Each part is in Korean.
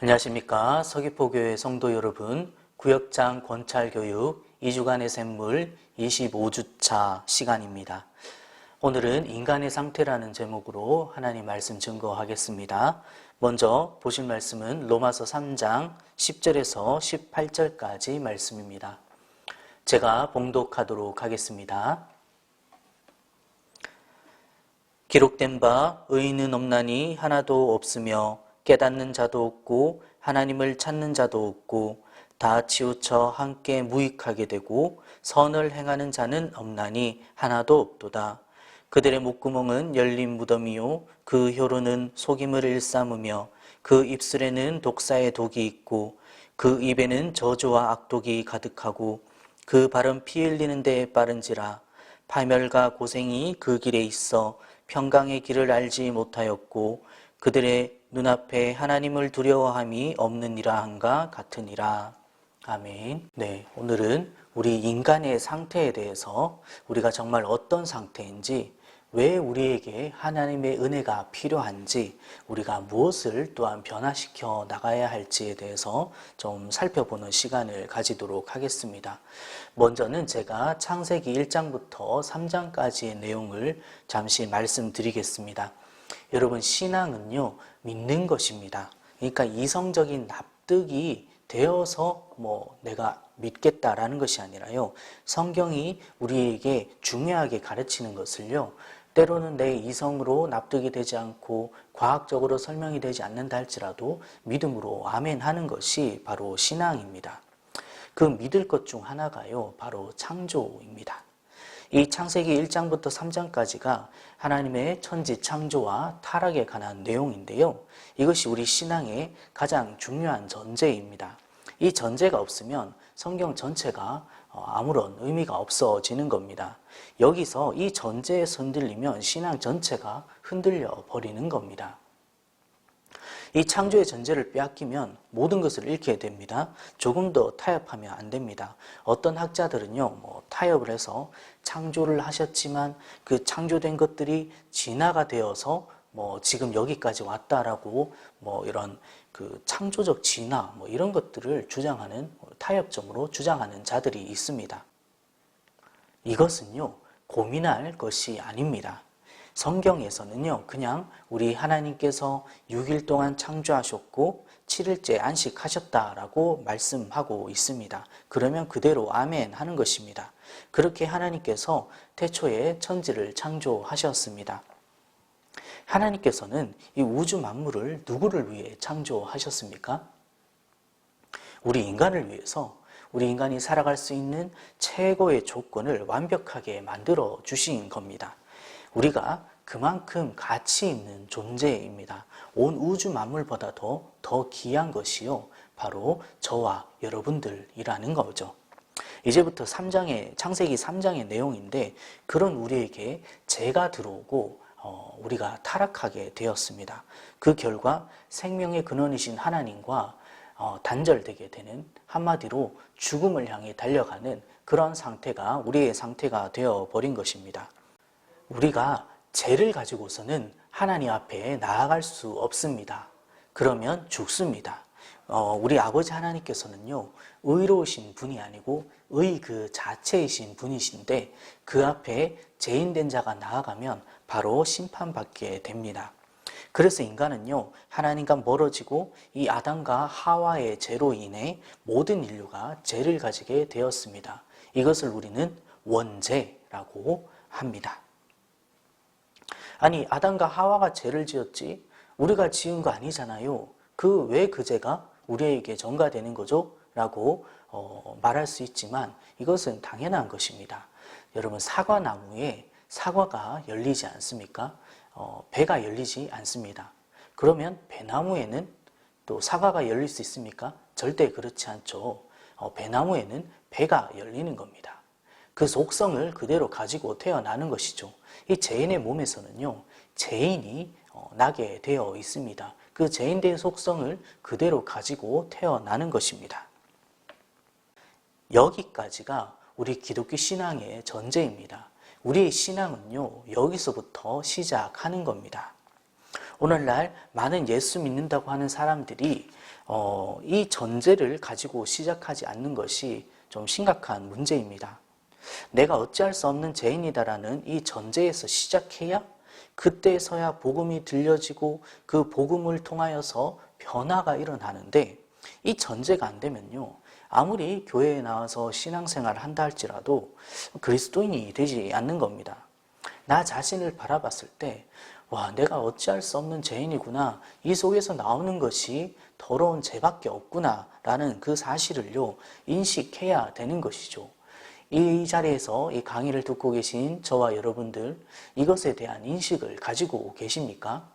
안녕하십니까. 서귀포교회 성도 여러분, 구역장 권찰교육 2주간의 샘물 25주차 시간입니다. 오늘은 인간의 상태라는 제목으로 하나님 말씀 증거하겠습니다. 먼저 보실 말씀은 로마서 3장 10절에서 18절까지 말씀입니다. 제가 봉독하도록 하겠습니다. 기록된 바 의인은 없나니 하나도 없으며 깨닫는 자도 없고 하나님을 찾는 자도 없고 다 치우쳐 함께 무익하게 되고 선을 행하는 자는 없나니 하나도 없도다. 그들의 목구멍은 열린 무덤이요 그 혀로는 속임을 일삼으며 그 입술에는 독사의 독이 있고 그 입에는 저주와 악독이 가득하고 그 발은 피 흘리는 데에 빠른지라. 파멸과 고생이 그 길에 있어 평강의 길을 알지 못하였고 그들의 눈앞에 하나님을 두려워함이 없느니라 한가 같으니라. 아멘. 네, 오늘은 우리 인간의 상태에 대해서 우리가 정말 어떤 상태인지, 왜 우리에게 하나님의 은혜가 필요한지, 우리가 무엇을 또한 변화시켜 나가야 할지에 대해서 좀 살펴보는 시간을 가지도록 하겠습니다. 먼저는 제가 창세기 1장부터 3장까지의 내용을 잠시 말씀드리겠습니다. 여러분, 신앙은요, 믿는 것입니다. 그러니까 이성적인 납득이 되어서 내가 믿겠다라는 것이 아니라요, 성경이 우리에게 중요하게 가르치는 것을요, 때로는 내 이성으로 납득이 되지 않고 과학적으로 설명이 되지 않는다 할지라도 믿음으로 아멘 하는 것이 바로 신앙입니다. 그 믿을 것 중 하나가요, 바로 창조입니다. 이 창세기 1장부터 3장까지가 하나님의 천지 창조와 타락에 관한 내용인데요. 이것이 우리 신앙의 가장 중요한 전제입니다. 이 전제가 없으면 성경 전체가 아무런 의미가 없어지는 겁니다. 여기서 이 전제에서 흔들리면 신앙 전체가 흔들려 버리는 겁니다. 이 창조의 전제를 빼앗기면 모든 것을 잃게 됩니다. 조금 더 타협하면 안 됩니다. 어떤 학자들은요, 타협을 해서 창조를 하셨지만 그 창조된 것들이 진화가 되어서 지금 여기까지 왔다라고 이런 그 창조적 진화 이런 것들을 주장하는, 타협점으로 주장하는 자들이 있습니다. 이것은요, 고민할 것이 아닙니다. 성경에서는요, 그냥 우리 하나님께서 6일 동안 창조하셨고 7일째 안식하셨다라고 말씀하고 있습니다. 그러면 그대로 아멘 하는 것입니다. 그렇게 하나님께서 태초에 천지를 창조하셨습니다. 하나님께서는 이 우주 만물을 누구를 위해 창조하셨습니까? 우리 인간을 위해서, 우리 인간이 살아갈 수 있는 최고의 조건을 완벽하게 만들어 주신 겁니다. 우리가 그만큼 가치 있는 존재입니다. 온 우주 만물보다도 더 귀한 것이요, 바로 저와 여러분들이라는 거죠. 이제부터 창세기 3장의 내용인데, 그런 우리에게 죄가 들어오고 우리가 타락하게 되었습니다. 그 결과 생명의 근원이신 하나님과 단절되게 되는, 한마디로 죽음을 향해 달려가는 그런 상태가 우리의 상태가 되어버린 것입니다. 우리가 죄를 가지고서는 하나님 앞에 나아갈 수 없습니다. 그러면 죽습니다. 우리 아버지 하나님께서는요, 의로우신 분이 아니고 의 그 자체이신 분이신데, 그 앞에 죄인된 자가 나아가면 바로 심판받게 됩니다. 그래서 인간은요, 하나님과 멀어지고 이 아담과 하와의 죄로 인해 모든 인류가 죄를 가지게 되었습니다. 이것을 우리는 원죄라고 합니다. 아니, 아담과 하와가 죄를 지었지 우리가 지은 거 아니잖아요. 왜 그 죄가 우리에게 전가되는 거죠? 라고 말할 수 있지만 이것은 당연한 것입니다. 여러분, 사과나무에 사과가 열리지 않습니까? 배가 열리지 않습니다. 그러면 배나무에는 또 사과가 열릴 수 있습니까? 절대 그렇지 않죠. 배나무에는 배가 열리는 겁니다. 그 속성을 그대로 가지고 태어나는 것이죠. 이 죄인의 몸에서는요, 죄인이 나게 되어 있습니다. 그 죄인된 속성을 그대로 가지고 태어나는 것입니다. 여기까지가 우리 기독교 신앙의 전제입니다. 우리의 신앙은요, 여기서부터 시작하는 겁니다. 오늘날 많은 예수 믿는다고 하는 사람들이 이 전제를 가지고 시작하지 않는 것이 좀 심각한 문제입니다. 내가 어찌할 수 없는 죄인이다라는 이 전제에서 시작해야 그때서야 복음이 들려지고 그 복음을 통하여서 변화가 일어나는데, 이 전제가 안 되면요, 아무리 교회에 나와서 신앙생활을 한다 할지라도 그리스도인이 되지 않는 겁니다. 나 자신을 바라봤을 때 와, 내가 어찌할 수 없는 죄인이구나, 이 속에서 나오는 것이 더러운 죄밖에 없구나 라는 그 사실을요 인식해야 되는 것이죠. 이 자리에서 이 강의를 듣고 계신 저와 여러분들, 이것에 대한 인식을 가지고 계십니까?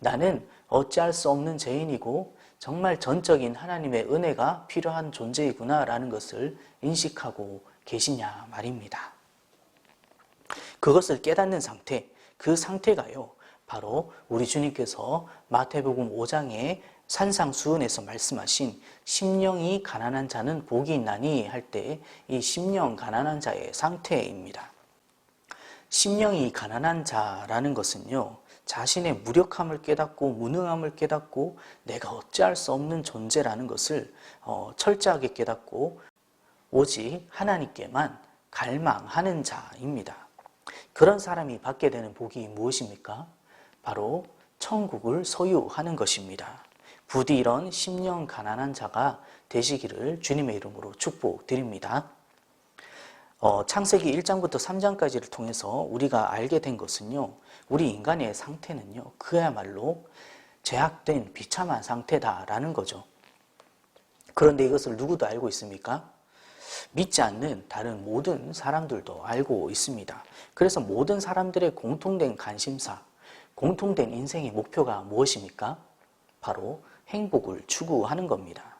나는 어찌할 수 없는 죄인이고 정말 전적인 하나님의 은혜가 필요한 존재이구나 라는 것을 인식하고 계시냐 말입니다. 그것을 깨닫는 상태, 그 상태가요 바로 우리 주님께서 마태복음 5장의 산상수훈에서 말씀하신 심령이 가난한 자는 복이 있나니 할 때 이 심령 가난한 자의 상태입니다. 심령이 가난한 자라는 것은요, 자신의 무력함을 깨닫고 무능함을 깨닫고 내가 어찌할 수 없는 존재라는 것을 철저하게 깨닫고 오직 하나님께만 갈망하는 자입니다. 그런 사람이 받게 되는 복이 무엇입니까? 바로 천국을 소유하는 것입니다. 부디 이런 심령 가난한 자가 되시기를 주님의 이름으로 축복드립니다. 창세기 1장부터 3장까지를 통해서 우리가 알게 된 것은요, 우리 인간의 상태는요 그야말로 죄악된 비참한 상태다라는 거죠. 그런데 이것을 누구도 알고 있습니까? 믿지 않는 다른 모든 사람들도 알고 있습니다. 그래서 모든 사람들의 공통된 관심사, 공통된 인생의 목표가 무엇입니까? 바로 행복을 추구하는 겁니다.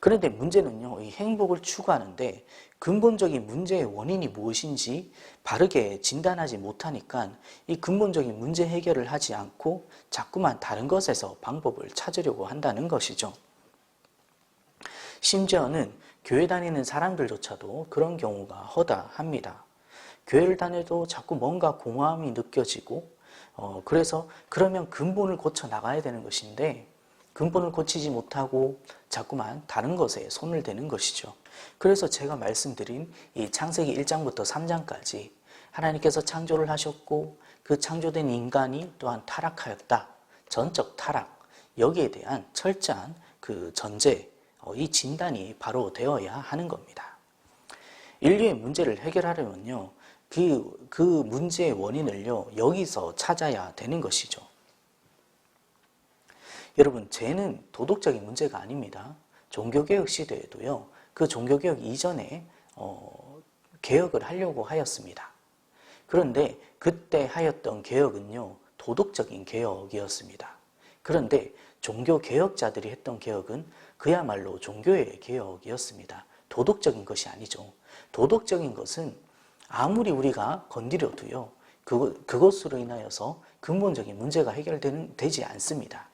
그런데 문제는요, 이 행복을 추구하는데 근본적인 문제의 원인이 무엇인지 바르게 진단하지 못하니까 이 근본적인 문제 해결을 하지 않고 자꾸만 다른 것에서 방법을 찾으려고 한다는 것이죠. 심지어는 교회 다니는 사람들조차도 그런 경우가 허다합니다. 교회를 다녀도 자꾸 뭔가 공허함이 느껴지고 그래서 그러면 근본을 고쳐 나가야 되는 것인데 근본을 고치지 못하고 자꾸만 다른 것에 손을 대는 것이죠. 그래서 제가 말씀드린 이 창세기 1장부터 3장까지 하나님께서 창조를 하셨고 그 창조된 인간이 또한 타락하였다. 전적 타락, 여기에 대한 철저한 그 전제, 이 진단이 바로 되어야 하는 겁니다. 인류의 문제를 해결하려면요, 그 문제의 원인을요 여기서 찾아야 되는 것이죠. 여러분, 죄는 도덕적인 문제가 아닙니다. 종교개혁 시대에도요, 그 종교개혁 이전에 개혁을 하려고 하였습니다. 그런데 그때 하였던 개혁은요 도덕적인 개혁이었습니다. 그런데 종교개혁자들이 했던 개혁은 그야말로 종교의 개혁이었습니다. 도덕적인 것이 아니죠. 도덕적인 것은 아무리 우리가 건드려도요 그것으로 인하여서 근본적인 문제가 해결되지 않습니다.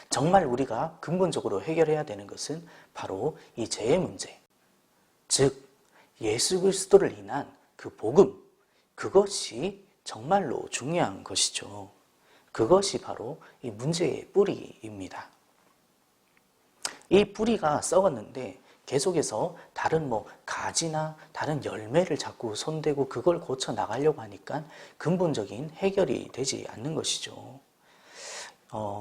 정말 우리가 근본적으로 해결해야 되는 것은 바로 이 죄의 문제, 즉 예수 그리스도를 인한 그 복음, 그것이 정말로 중요한 것이죠. 그것이 바로 이 문제의 뿌리입니다. 이 뿌리가 썩었는데 계속해서 다른 가지나 다른 열매를 자꾸 손대고 그걸 고쳐 나가려고 하니까 근본적인 해결이 되지 않는 것이죠.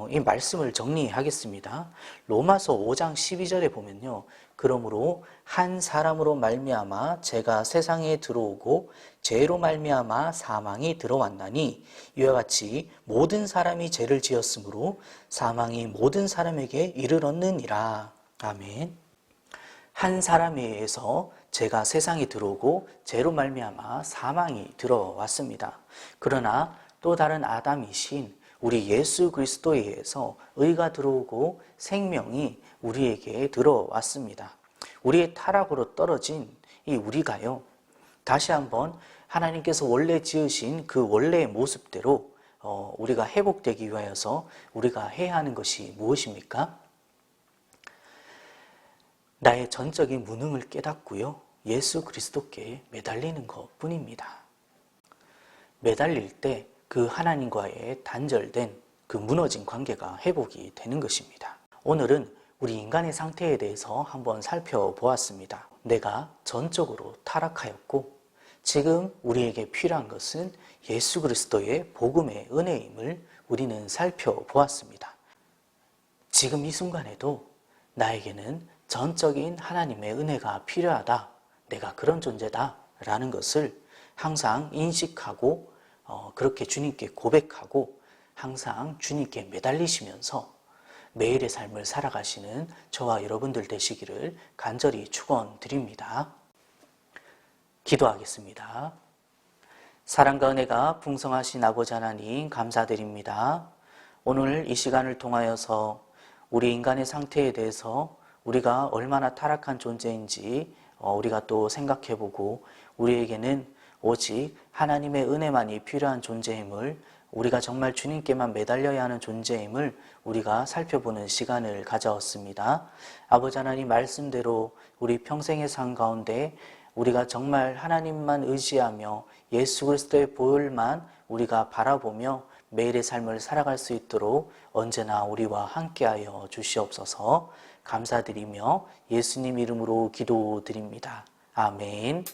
이 말씀을 정리하겠습니다. 로마서 5장 12절에 보면요, 그러므로 한 사람으로 말미암아 죄가 세상에 들어오고 죄로 말미암아 사망이 들어왔나니 이와 같이 모든 사람이 죄를 지었으므로 사망이 모든 사람에게 이르렀느니라. 아멘. 한 사람에 의해서 죄가 세상에 들어오고 죄로 말미암아 사망이 들어왔습니다. 그러나 또 다른 아담이신 우리 예수 그리스도에 의해서 의가 들어오고 생명이 우리에게 들어왔습니다. 우리의 타락으로 떨어진 이 우리가요, 다시 한번 하나님께서 원래 지으신 그 원래의 모습대로 우리가 회복되기 위하여서 우리가 해야 하는 것이 무엇입니까? 나의 전적인 무능을 깨닫고요, 예수 그리스도께 매달리는 것 뿐입니다. 매달릴 때 그 하나님과의 단절된 그 무너진 관계가 회복이 되는 것입니다. 오늘은 우리 인간의 상태에 대해서 한번 살펴보았습니다. 내가 전적으로 타락하였고 지금 우리에게 필요한 것은 예수 그리스도의 복음의 은혜임을 우리는 살펴보았습니다. 지금 이 순간에도 나에게는 전적인 하나님의 은혜가 필요하다. 내가 그런 존재다. 라는 것을 항상 인식하고 그렇게 주님께 고백하고 항상 주님께 매달리시면서 매일의 삶을 살아가시는 저와 여러분들 되시기를 간절히 축원드립니다. 기도하겠습니다. 사랑과 은혜가 풍성하신 아버지 하나님 감사드립니다. 오늘 이 시간을 통하여서 우리 인간의 상태에 대해서 우리가 얼마나 타락한 존재인지 우리가 또 생각해보고 우리에게는 오직 하나님의 은혜만이 필요한 존재임을 우리가 정말 주님께만 매달려야 하는 존재임을 우리가 살펴보는 시간을 가져왔습니다. 아버지 하나님 말씀대로 우리 평생의 삶 가운데 우리가 정말 하나님만 의지하며 예수 그리스도의 보혈만 우리가 바라보며 매일의 삶을 살아갈 수 있도록 언제나 우리와 함께하여 주시옵소서. 감사드리며 예수님 이름으로 기도드립니다. 아멘.